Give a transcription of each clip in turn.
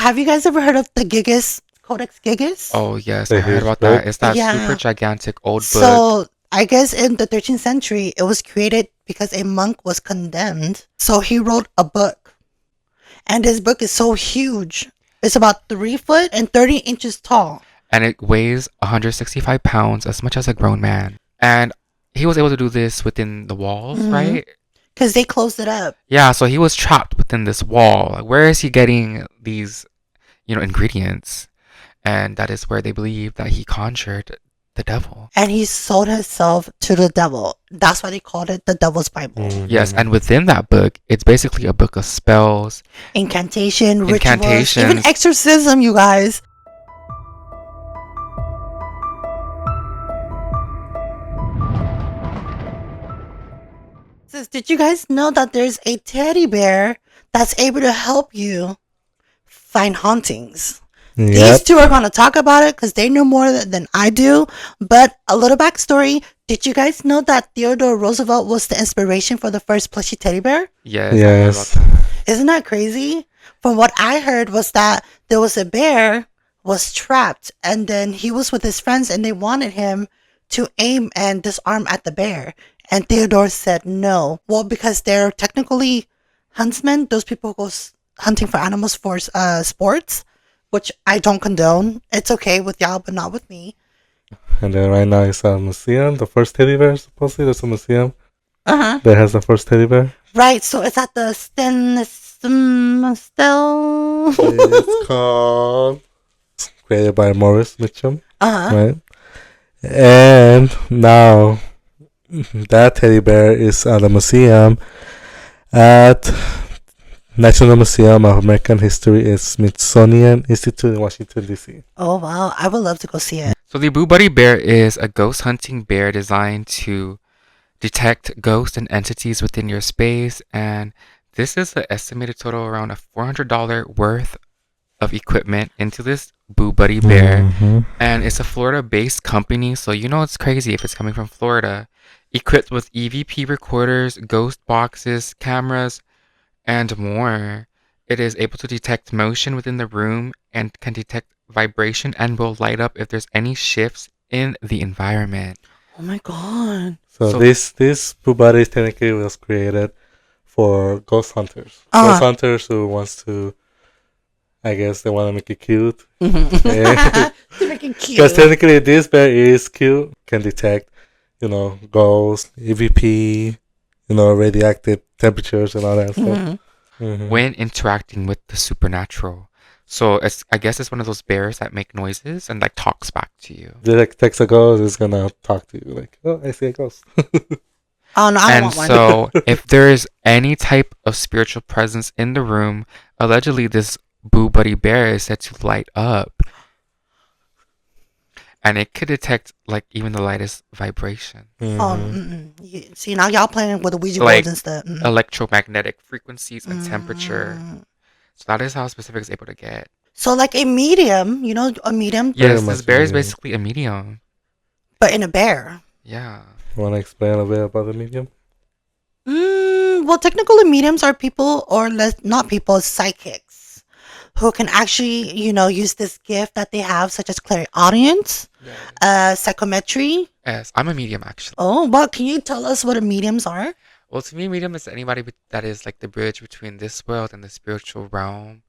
Have you guys ever heard of the Gigas, Codex Gigas? Oh, yes, The I heard huge about book? that. It's that Yeah. super gigantic old book. So I guess in the 13th century, it was created because a monk was condemned. So he wrote a book. And this book is so huge. It's about 3 foot and 30 inches tall. And it weighs 165 pounds, as much as a grown man. And he was able to do this within the walls, Mhm. right? Because they closed it up. Yeah, so he was trapped within this wall. Like, where is he getting these, ingredients? And that is where they believe that he conjured the devil. And he sold himself to the devil. That's why they called it the Devil's Bible. Mhm. Yes, and within that book, it's basically a book of spells. Incantation, rituals, Incantations. even exorcism, you guys. Sis, did you guys know that there's a teddy bear that's able to help you find hauntings? These Yep. two are going to talk about it because they know more than I do. But a little backstory. Did you guys know that Theodore Roosevelt was the inspiration for the first plushie teddy bear? Yes, I heard Yes. about that. Isn't that crazy? From what I heard was that there was a bear was trapped and then he was with his friends and they wanted him to aim and disarm at the bear. And Theodore said no. Well, because they're technically huntsmen. Those people go hunting for animals for sports, which I don't condone. It's okay with y'all, but not with me. And then right now it's a museum. The first teddy bear, supposedly. There's a museum Uh-huh. that has the first teddy bear. Right, so it's at the still. It's called... created by Morris Mitchum, Uh-huh. right? And now that teddy bear is at a museum at National Museum of American History is Smithsonian Institute in Washington, D.C. Oh, wow. I would love to go see it. So the Boo Buddy Bear is a ghost hunting bear designed to detect ghosts and entities within your space, and this is an estimated total around a $400 worth of equipment into this Boo Buddy Bear. Mhm. And it's a Florida-based company, so it's crazy if it's coming from Florida. Equipped with EVP recorders, ghost boxes, cameras, and more. It is able to detect motion within the room and can detect vibration and will light up if there's any shifts in the environment. Oh, my God. So So- this Boo Buddy technically was created for ghost hunters. Ghost hunters who wants to, I guess they want to make it cute. To make it cute. Because technically this bear is cute. Can detect, ghosts, EVP, radioactive temperatures and all that stuff. Mhm. Mhm. When interacting with the supernatural. So I guess it's one of those bears that make noises and like talks back to you. Detects a ghost, is gonna talk to you like, oh, I see a ghost. Oh, no, I don't And want one. so if there is any type of spiritual presence in the room, allegedly this Boo Buddy Bear is said to light up. And it could detect like even the lightest vibration. Mhm. See, now y'all playing with the Ouija Like, boards and stuff. Electromagnetic frequencies and temperature. Mm. So that is how specific it's able to get. So, like a medium, a medium, Very Yes, much this bear is medium. basically a medium. but in a bear. Yeah. Want to explain a bit about the medium? Well, technically, mediums are people, or not people, psychics, who can actually, use this gift that they have, such as clairaudience, psychometry. Yes, I'm a medium actually. Oh, well, can you tell us what a mediums are? Well, to me, medium is anybody that is like the bridge between this world and the spiritual realm.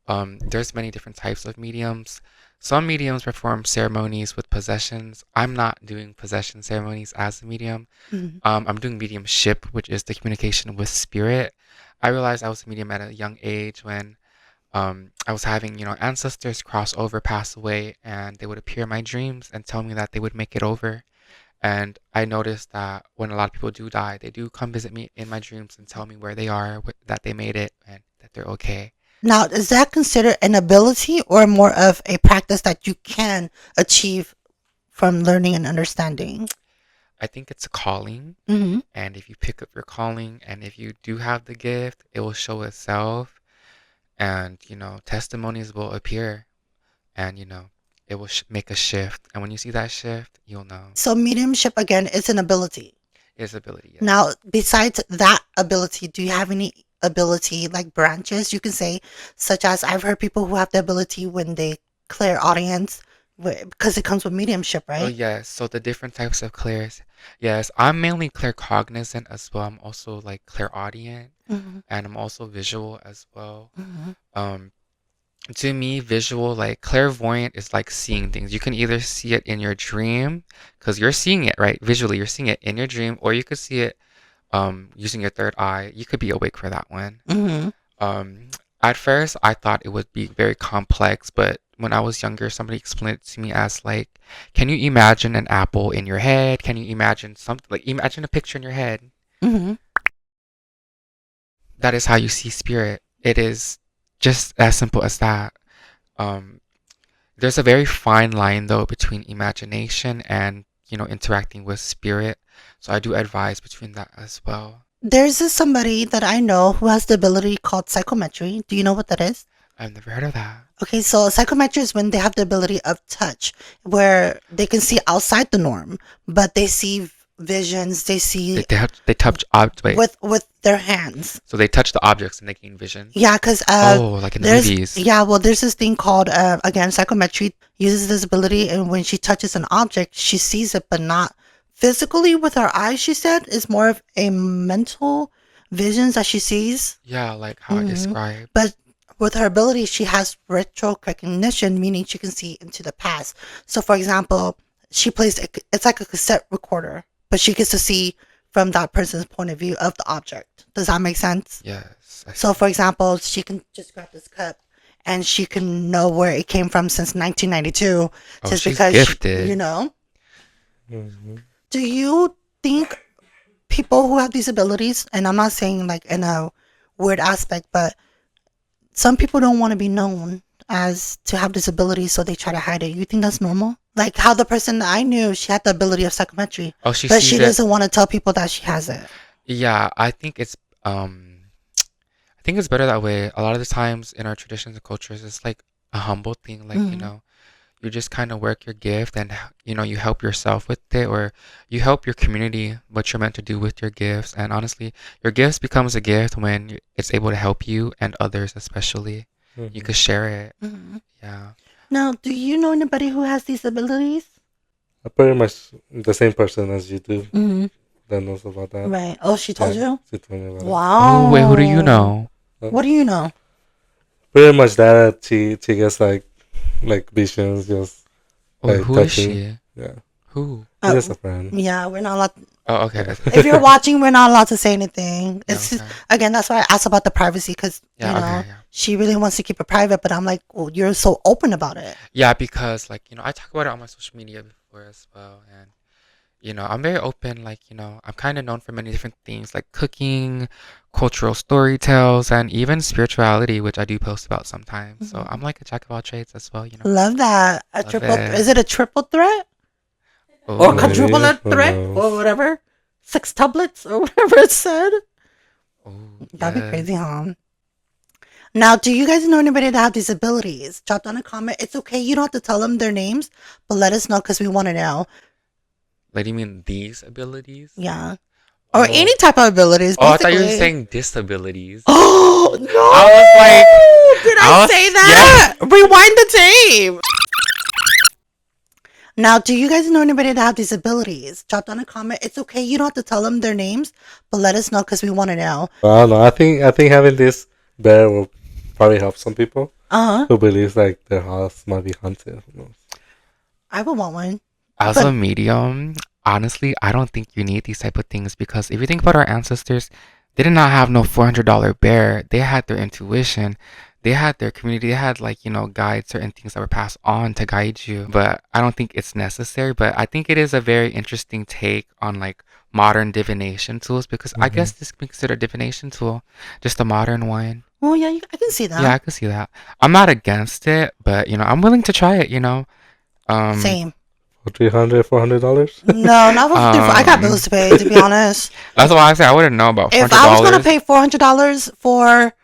There's many different types of mediums. Some mediums perform ceremonies with possessions. I'm not doing possession ceremonies as a medium. Mhm. I'm doing mediumship, which is the communication with spirit. I realized I was a medium at a young age when I was having, ancestors cross over, pass away, and they would appear in my dreams and tell me that they would make it over. And I noticed that when a lot of people do die, they do come visit me in my dreams and tell me where they are, that they made it, and that they're okay. Now, is that considered an ability or more of a practice that you can achieve from learning and understanding? I think it's a calling, Mm-hmm. and if you pick up your calling, and if you do have the gift, it will show itself, and testimonies will appear, and it will make a shift, and when you see that shift, you'll know So, mediumship again is an ability. its ability. Yes. Now, besides that ability, do you have any ability, like branches, you can say, such as I've heard people who have the ability when they clear audience, because it comes with mediumship, Oh right? yes, so the different types of clairs. Yes, I'm mainly claircognizant as well. I'm also like clairaudient, Mm-hmm. and I'm also visual as well. Mm-hmm. Um, to me, visual, like clairvoyant is like seeing things. You can either see it in your dream, because you're seeing it, right? Visually, you're seeing it in your dream, or you could see it using your third eye. You could be awake for that one. Mm-hmm. Um, at first, I thought it would be very complex, but when I was younger, somebody explained it to me as like, can you imagine an apple in your head? Can you imagine something like imagine a picture in your head? Mm-hmm. That is how you see spirit. It is just as simple as that. Um, there's a very fine line though between imagination and interacting with spirit. So I do advise between that as well. There's this somebody that I know who has the ability called psychometry. Do you know what that is? I've never heard of that. Okay, so psychometry is when they have the ability of touch, where they can see outside the norm, but they see visions. They They see they touch wait. with their hands. So they touch the objects and they gain vision. Yeah, because Oh, like in the there's movies. there's this thing called again, psychometry uses this ability, and when she touches an object, she sees it, but not physically with her eyes. She said it's more of a mental visions that she sees. Yeah, like how I Mhm. described. But with her ability, she has retrocognition, meaning she can see into the past. So, for example, she plays it's like a cassette recorder, but she gets to see from that person's point of view of the object. Does that make sense? Yes. So, for example, she can just grab this cup and she can know where it came from since 1992, Oh, just she's because gifted. Mm-hmm. Do you think people who have these abilities, and I'm not saying like in a weird aspect, but some people don't want to be known as to have this ability, so they try to hide it. You think that's normal? Like how the person that I knew, she had the ability of psychometry, Oh, she but sees she it. doesn't want to tell people that she has it. Yeah, I think it's better that way. A lot of the times in our traditions and cultures, it's like a humble thing. Like, Mhm. you just kind of work your gift and, you help yourself with it or you help your community what you're meant to do with your gifts. And honestly, your gifts becomes a gift when it's able to help you and others, especially. You could share it. Mhm. Yeah. Now, do you know anybody who has these abilities? Pretty much the same person as you do Mm-hmm. that knows about that. Right. Oh, she told Yeah, you? she told me about it. Wow. Oh, wait, who do you know? What do you know? Pretty much that she gets like visions, just Oh, like who is touching. she? Yeah, Who? she's just a friend. Yeah, we're not allowed. Oh, okay. If you're watching, we're not allowed to say anything. Yeah, It's okay. again, that's why I asked about the privacy because Yeah, okay, yeah. she really wants to keep it private. But I'm like, well, you're so open about it. Yeah, because like, I talk about it on my social media before as well. And, I'm very open. Like, I'm kind of known for many different things like cooking, cultural storytells, and even spirituality, which I do post about sometimes. So I'm like a jack of all trades as well, Love that. A Love triple. it. Is it a triple threat or Oh, quadruple Maybe, who threat knows? or whatever? Sextuplets or whatever it said. oh, That'd be yes. crazy, huh? Now, do you guys know anybody that have these abilities? Drop down a comment. It's okay. You don't have to tell them their names, but let us know because we want to know. Like, do you mean these abilities? Yeah. Or Oh. any type of abilities. Oh, I thought you were basically. saying disabilities. Oh no! I was like- did I I, was- say that? Rewind the tape. Now, do you guys know anybody that have these abilities? Drop down a comment. It's okay. You don't have to tell them their names, but let us know because we want to know. I don't know. I think having this bear will probably help some people Uh huh. who believes like their house might be haunted. Who knows? I would want one. As But- a medium, honestly, I don't think you need these type of things because if you think about our ancestors, they did not have no $400 bear. They had their intuition. They had their community. They had guides, certain things that were passed on to guide you. But I don't think it's necessary. But I think it is a very interesting take on modern divination tools because I guess this can be considered a divination tool, just a modern one. Oh yeah, I can see that. Yeah, I can see that. I'm not against it, but I'm willing to try it. Same. For $300-$400? No, not for. I got bills to pay. To be honest, That's why I said I wouldn't know about $400. if I was gonna pay $400 for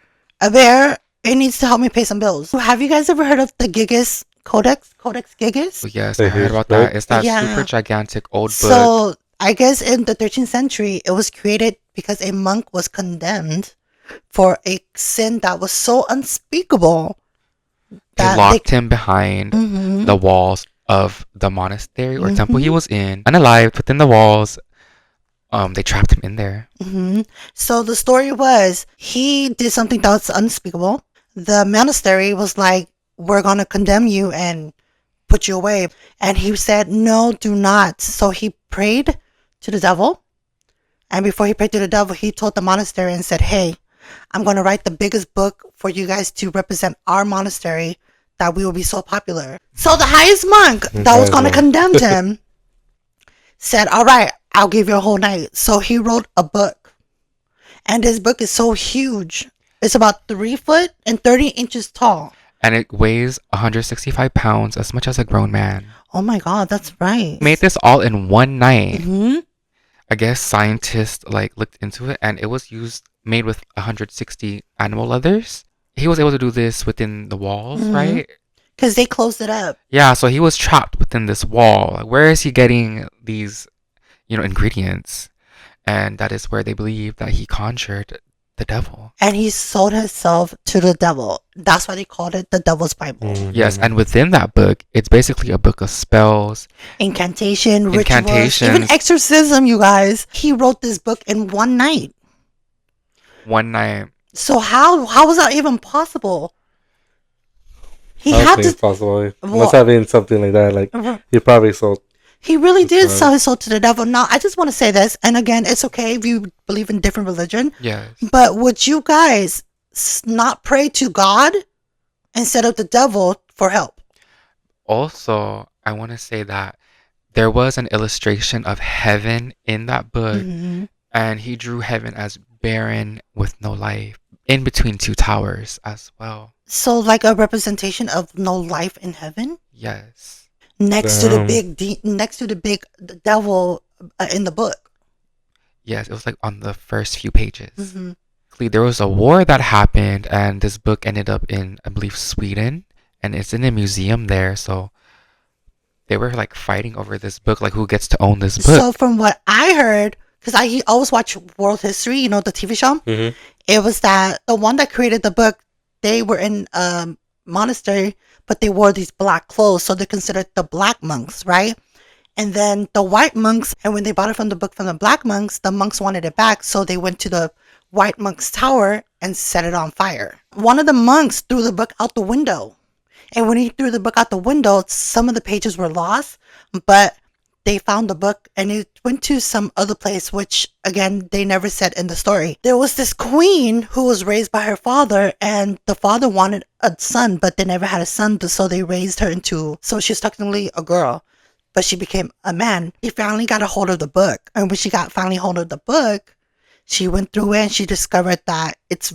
a bear, it needs to help me pay some bills. Have you guys ever heard of the Gigas Codex Gigas? Oh, yes, The I heard huge about book? that. It's that Yeah. super gigantic old book. So I guess in the 13th century, it was created because a monk was condemned for a sin that was so unspeakable They that locked him behind Mhm. the walls of the monastery or temple he Mhm. was in, unalived within the walls. They trapped him in there. Mhm. So the story was he did something that was unspeakable. The monastery was like, "We're gonna condemn you and put you away," and he said, "No, do not." So he prayed to the devil, and before he prayed to the devil, he told the monastery and said, "Hey, I'm gonna write the biggest book for you guys to represent our monastery, that we will be so popular." So the highest monk that was gonna condemn him said, "All right, I'll give you a whole night." So he wrote a book. And this book is so huge. It's about 3 foot and 30 inches tall. And it weighs 165 pounds, as much as a grown man. Oh my God, that's right. He made this all in one night. hmm I guess scientists looked into it, and it was made with 160 animal leathers. He was able to do this within the walls, Mhm. right? Because they closed it up. Yeah, so he was trapped within this wall. Like, where is he getting these, ingredients? And that is where they believe that he conjured the devil. And he sold himself to the devil. That's why they called it the Devil's Bible. Yes, and within that book, it's basically a book of spells. Incantation, rituals, Incantations. even exorcism, you guys. He wrote this book in one night. One night. So how was that even possible? He I don't had think it's to. possible. Well- Must have been something like that. Like he probably sold. He really did Right. sell his soul to the devil. Now, I just want to say this, and again, it's okay if you believe in different religion, Yes. but would you guys not pray to God instead of the devil for help? Also, I want to say that there was an illustration of heaven in that book, Mhm. and he drew heaven as barren with no life in between two towers as well. So, like a representation of no life in heaven Yes. next to the Damn. big devil in the book. Yes, it was like on the first few pages. Mhm. There was a war that happened, and this book ended up in, I believe, Sweden, and it's in a museum there. So they were like fighting over this book, like who gets to own this book. So, from what I heard, because I always watch World History, the TV show. Mm-hmm. It was that the one that created the book, they were in a monastery, but they wore these black clothes, so they're considered the black monks, right? And then the white monks, and when they bought it from the book from the black monks, the monks wanted it back, so they went to the white monk's tower and set it on fire. One of the monks threw the book out the window, and when he threw the book out the window, some of the pages were lost, but they found the book and it went to some other place, which again they never said in the story. There was this queen who was raised by her father, and the father wanted a son, but they never had a son, so they raised her so she's technically a girl, but she became a man. He finally got a hold of the book, and when she got finally hold of the book, she went through it and she discovered that it's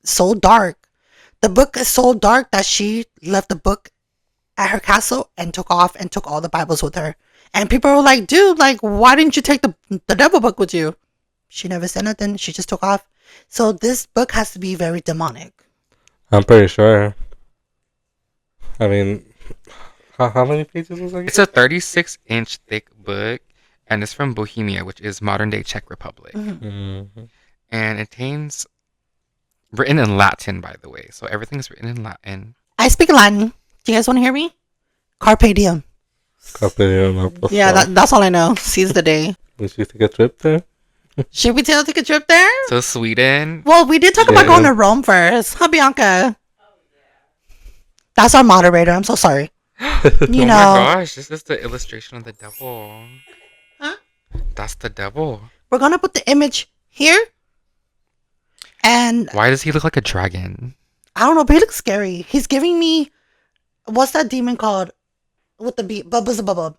so dark. The book is so dark that she left the book at her castle and took off and took all the Bibles with her. And people were like, "Dude, like, why didn't you take the devil book with you?" She never said nothing. She just took off. So this book has to be very demonic. I'm pretty sure. I mean, how many pages was it? It's a 36-inch thick book, and it's from Bohemia, which is modern-day Czech Republic. Mm-hmm. And it contains written in Latin, by the way. So everything's written in Latin. I speak Latin. Do you guys want to hear me? Carpe diem. Yeah, that's all I know. Seize the day. We should take a trip there. Should we take a trip there? So Sweden. Well, we did talk about Yeah. going to Rome first. Huh, Bianca? That's our moderator. I'm so sorry. You Oh know, my gosh, this is the illustration of the devil. Huh? That's the devil. we're going to put the image here. And Why does he look like a dragon? I don't know, but he looks scary. He's giving me, what's that demon called? With the beat. Bubba.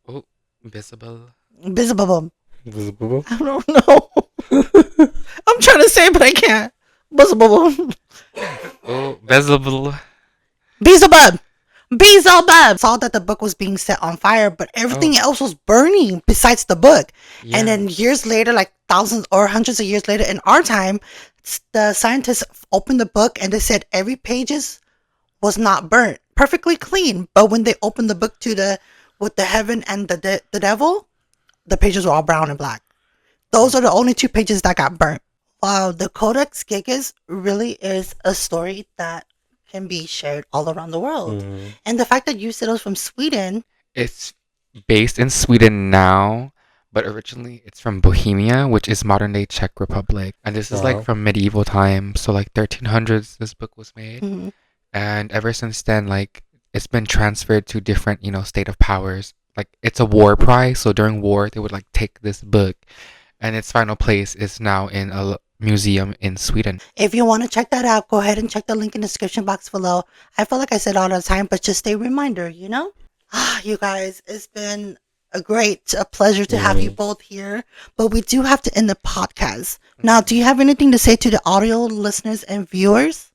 Oh, visible. Bizzabubba. Visible. I don't know. I'm trying to say it, but I can't. Bizzabubba. Oh, visible. Beelzebub. Saw that the book was being set on fire, but everything else was burning besides the book. Yeah. And then years later, like thousands or hundreds of years later in our time, the scientists opened the book and they said every pages was not burnt, perfectly clean. But when they opened the book with the heaven and the devil, the pages were all brown and black. Those are the only 2 pages that got burnt. Wow, the Codex Gigas really is a story that can be shared all around the world. Mhm. And the fact that you said it was from Sweden, It's based in Sweden now, but originally it's from Bohemia, which is modern day Czech Republic. And this is like Wow. from medieval times, so like 1300s this book was made. mhm, And ever since then, like it's been transferred to different, state of powers. Like it's a war prize, so during war they would like take this book, and its final place is now in a museum in Sweden. if you want to check that out, go ahead and check the link in the description box below. I feel like I said all the time, but just a reminder, you know? You guys, it's been a pleasure to have you Mhm. both here, but we do have to end the podcast. Now, do you have anything to say to the audio listeners and viewers?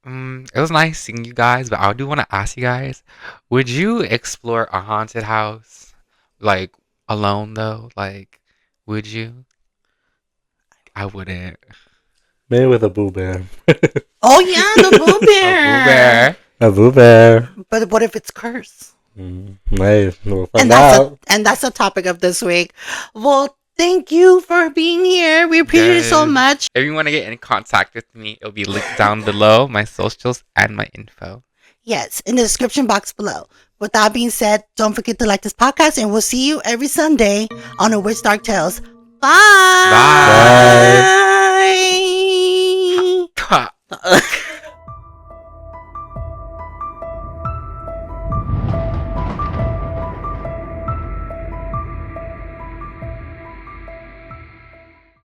It was nice seeing you guys, but I do want to ask you guys, would you explore a haunted house, like alone though? Like, would you? I wouldn't. Maybe with a Boo Bear. Oh yeah, the Boo A Boo Bear. Bear. A Boo Bear. But what if it's cursed? Hey, we'll find And that's out. that's the topic of this week. Well, thank you for being here. We appreciate it so Yes. much. If you want to get in contact with me, it'll be linked down below, my socials and my info. Yes, in the description box below. With that being said, don't forget to like this podcast, and we'll see you every Sunday on a Witch Dark Tales. Bye. Bye. Bye.